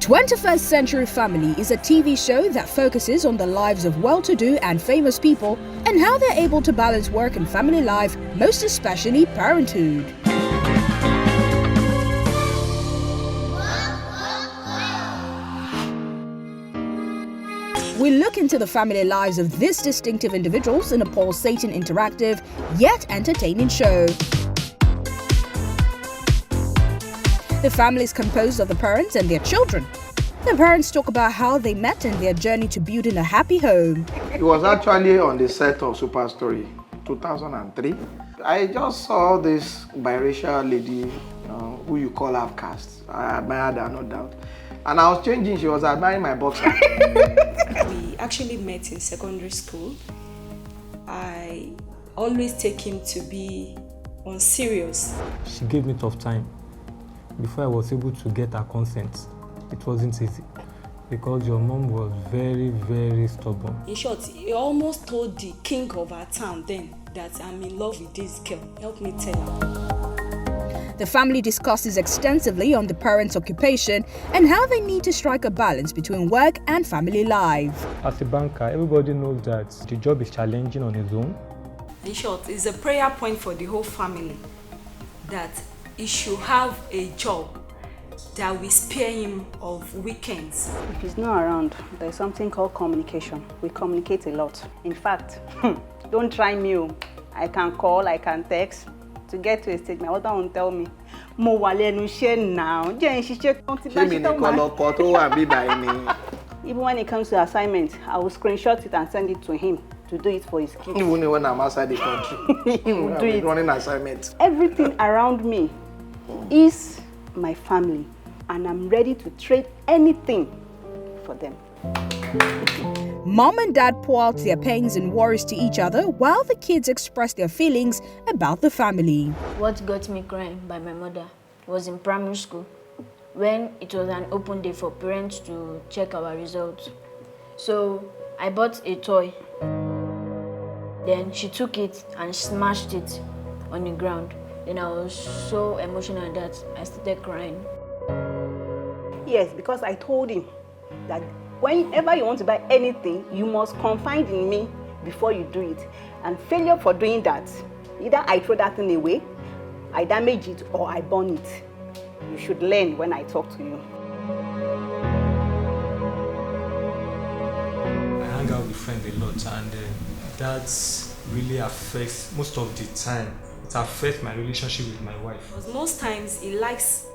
21st Century Family is a TV show that focuses on the lives of well-to-do and famous people and how they're able to balance work and family life, most especially parenthood. We look into the family lives of these distinctive individuals in a pulsating, interactive, yet entertaining show. The family is composed of the parents and their children. The parents talk about how they met and their journey to building a happy home. It was actually on the set of Super Story, 2003. I just saw this biracial lady, who you call outcast. I admired her, no doubt. And I was changing, she was admiring my boxer. We actually met in secondary school. I always take him to be on serious. She gave me tough time. Before I was able to get her consent, it wasn't easy because your mom was very, very stubborn. In short, he almost told the king of our town then that I'm in love with this girl. Help me tell her. The family discusses extensively on the parents' occupation and how they need to strike a balance between work and family life. As a banker, everybody knows that the job is challenging on its own. In short, it's a prayer point for the whole family that he should have a job that will spare him of weekends. If he's not around, there's something called communication. We communicate a lot. In fact, don't try me. I can call, I can text. To get to a stage, my husband won't tell me, Mo wà lẹ́nu iṣẹ́ now. Even when it comes to assignment, I will screenshot it and send it to him to do it for his kids. Even when I'm outside the country, he will do it. Running assignments. Everything around me is my family, and I'm ready to trade anything for them. Mom and dad pour out their pains and worries to each other while the kids express their feelings about the family. What got me crying by my mother was in primary school when it was an open day for parents to check our results. So I bought a toy. Then she took it and smashed it on the ground. Then I was so emotional that I started crying. Yes, because I told him that whenever you want to buy anything, you must confide in me before you do it. And failure for doing that, either I throw that thing away, I damage it, or I burn it. You should learn when I talk to you. I hang out with friends a lot, and that really affects, most of the time, it affects my relationship with my wife. Because most times he likes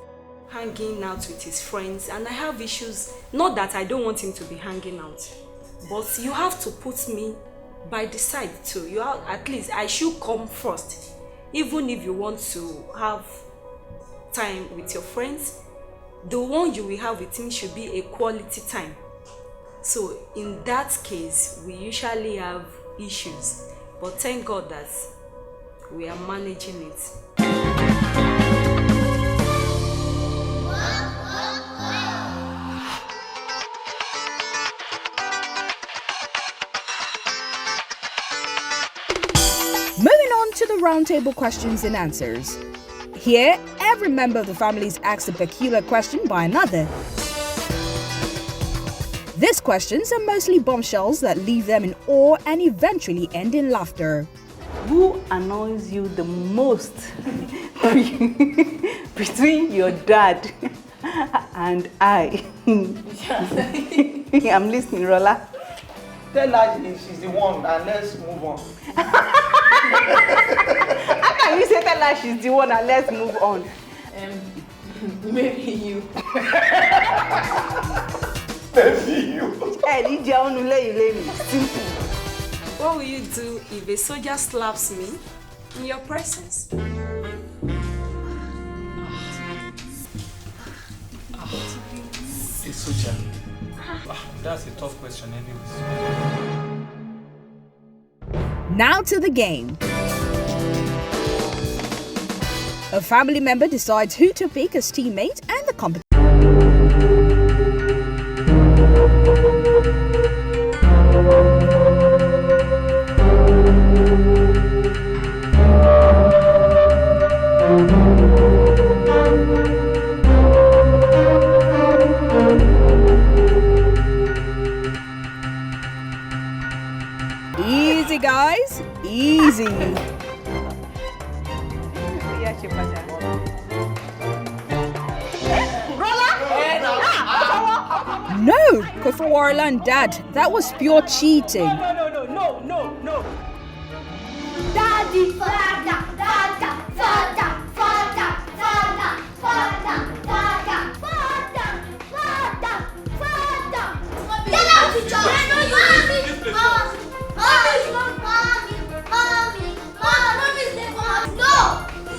hanging out with his friends, and I have issues. Not that I don't want him to be hanging out, but you have to put me by the side too. You have, at least I should come first. Even if you want to have time with your friends, the one you will have with him should be a quality time. So in that case, we usually have issues, but thank God that we are managing it. Moving on to the roundtable questions and answers. Here, every member of the family is asked a peculiar question by another. These questions are mostly bombshells that leave them in awe and eventually end in laughter. Who annoys you the most between your dad and I? I'm listening, Rola. Tell her she's the one, and let's move on. How can you say tell her she's the one and let's move on? Maybe you. Maybe you. Simple. What will you do if a soldier slaps me in your presence? A soldier. That's a tough question anyways. Now to the game. A family member decides who to pick as teammate and the competition. easy. No, Kofawarla and Dad, that was pure cheating. Daddy, father, father, father, father, father, father, father, father, father, father. Get out, teacher! Mommy, no,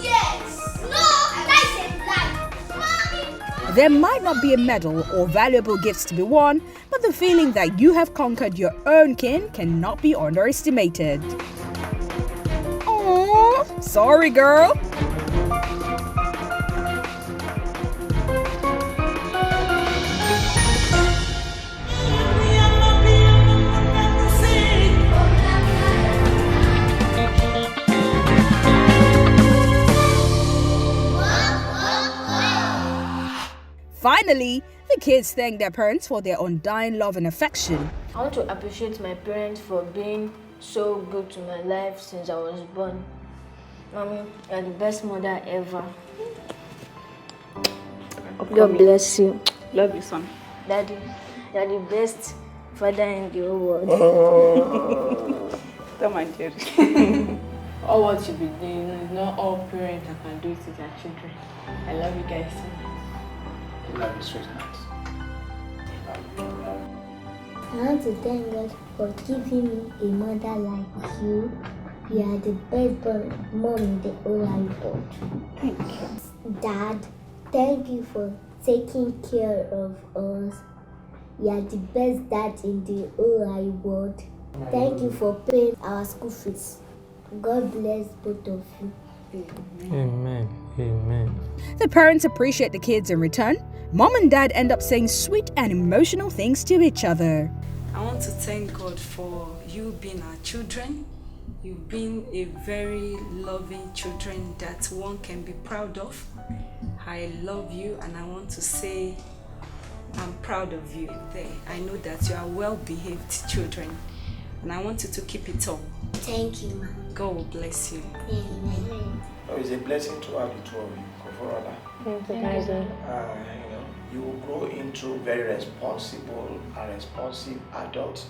yes, no, that's a lie. Mommy. There might not be a medal or valuable gifts to be won, but the feeling that you have conquered your own kin cannot be underestimated. Aww, sorry girl. Finally, the kids thank their parents for their undying love and affection. I want to appreciate my parents for being so good to my life since I was born. Mommy, you're the best mother ever. God bless you. Love you, son. Daddy, you're the best father in the whole world. Come on, Jerry. All what you be doing is not all parents that can do it to their children. I love you guys so much. Love you, sweetheart. I want to thank God for giving me a mother like you. You are the best mom in the whole wide world. Thank you. Dad, thank you for taking care of us. You are the best dad in the whole wide world. Thank you for paying our school fees. God bless both of you. Amen. Amen. The parents appreciate the kids in return. Mom and Dad end up saying sweet and emotional things to each other. I want to thank God for you being our children. You've been a very loving children that one can be proud of. I love you and I want to say I'm proud of you there. I know that you are well-behaved children and I want you to keep it up. Thank you, Mom. God will bless you. Amen. Oh, it's a blessing to have the two of you, Koforada. You will grow into very responsible and responsive adults.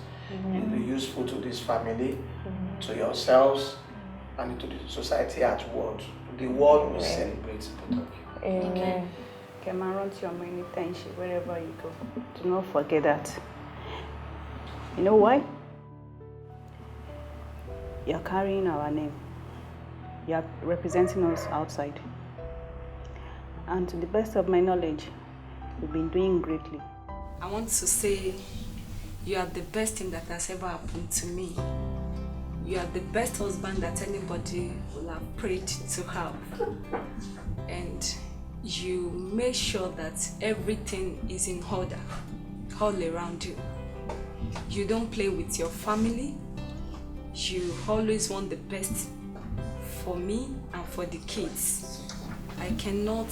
You'll be useful to this family, to yourselves, and to the society at large. The world will celebrate both of you. Amen. Come and run to your money wherever you go. Do not forget that. You know why? You're carrying our name. You're representing us outside. And to the best of my knowledge, you've been doing greatly. I want to say you are the best thing that has ever happened to me. You are the best husband that anybody will have prayed to have. And you make sure that everything is in order all around you. You don't play with your family. You always want the best for me and for the kids. I cannot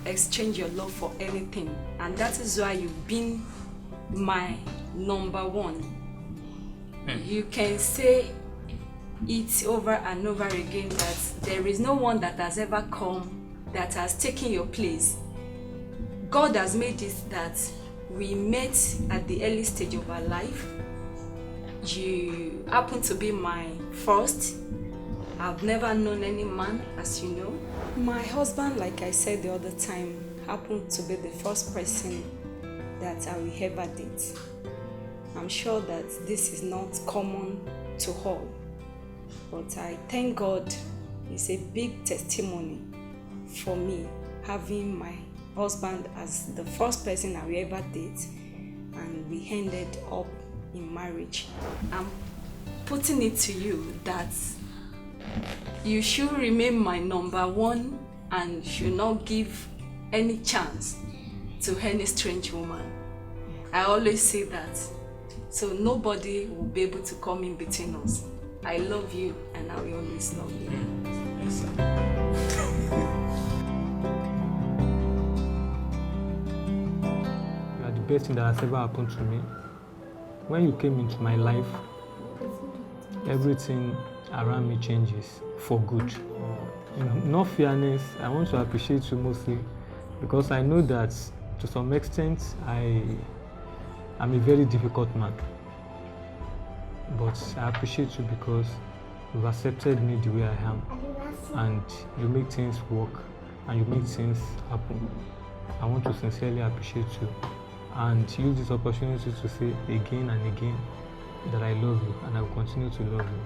exchange your love for anything, and that is why you've been my number one. You can say it over and over again that there is no one that has ever come that has taken your place. God has made it that we met at the early stage of our life. You happen to be my first. I've never known any man, as you know. My husband, like I said the other time, happened to be the first person that I will ever date. I'm sure that this is not common to all, but I thank God it's a big testimony for me having my husband as the first person I will ever date, and we ended up in marriage. I'm putting it to you that you should remain my number one and should not give any chance to any strange woman. I always say that, so nobody will be able to come in between us. I love you and I will always love you. Yes, You are the best thing that has ever happened to me. When you came into my life, everything around me changes for good. You know, not fairness, I want to appreciate you mostly because I know that to some extent I'm a very difficult man. But I appreciate you because you've accepted me the way I am, and you make things work and you make things happen. I want to sincerely appreciate you and use this opportunity to say again and again that I love you and I will continue to love you.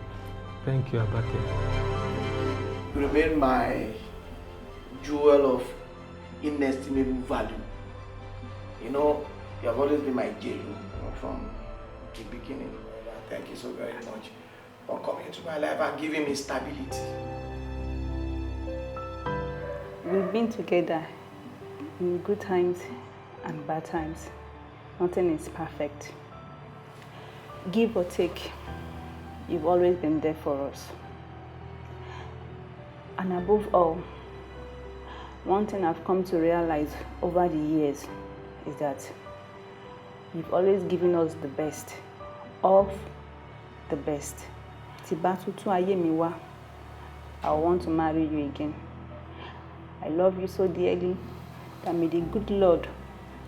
Thank you, Abate. You remain my jewel of inestimable value. You know, you have always been my jewel, from the beginning. Thank you so very much for coming into my life and giving me stability. We've been together in good times and bad times. Nothing is perfect. Give or take, you've always been there for us. And above all, one thing I've come to realize over the years is that you've always given us the best of the best. I want to marry you again. I love you so dearly that may the good Lord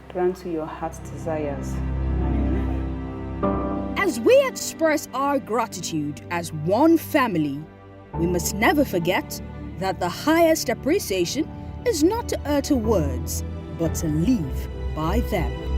grant you your heart's desires. As we express our gratitude as one family, we must never forget that the highest appreciation is not to utter words, but to live by them.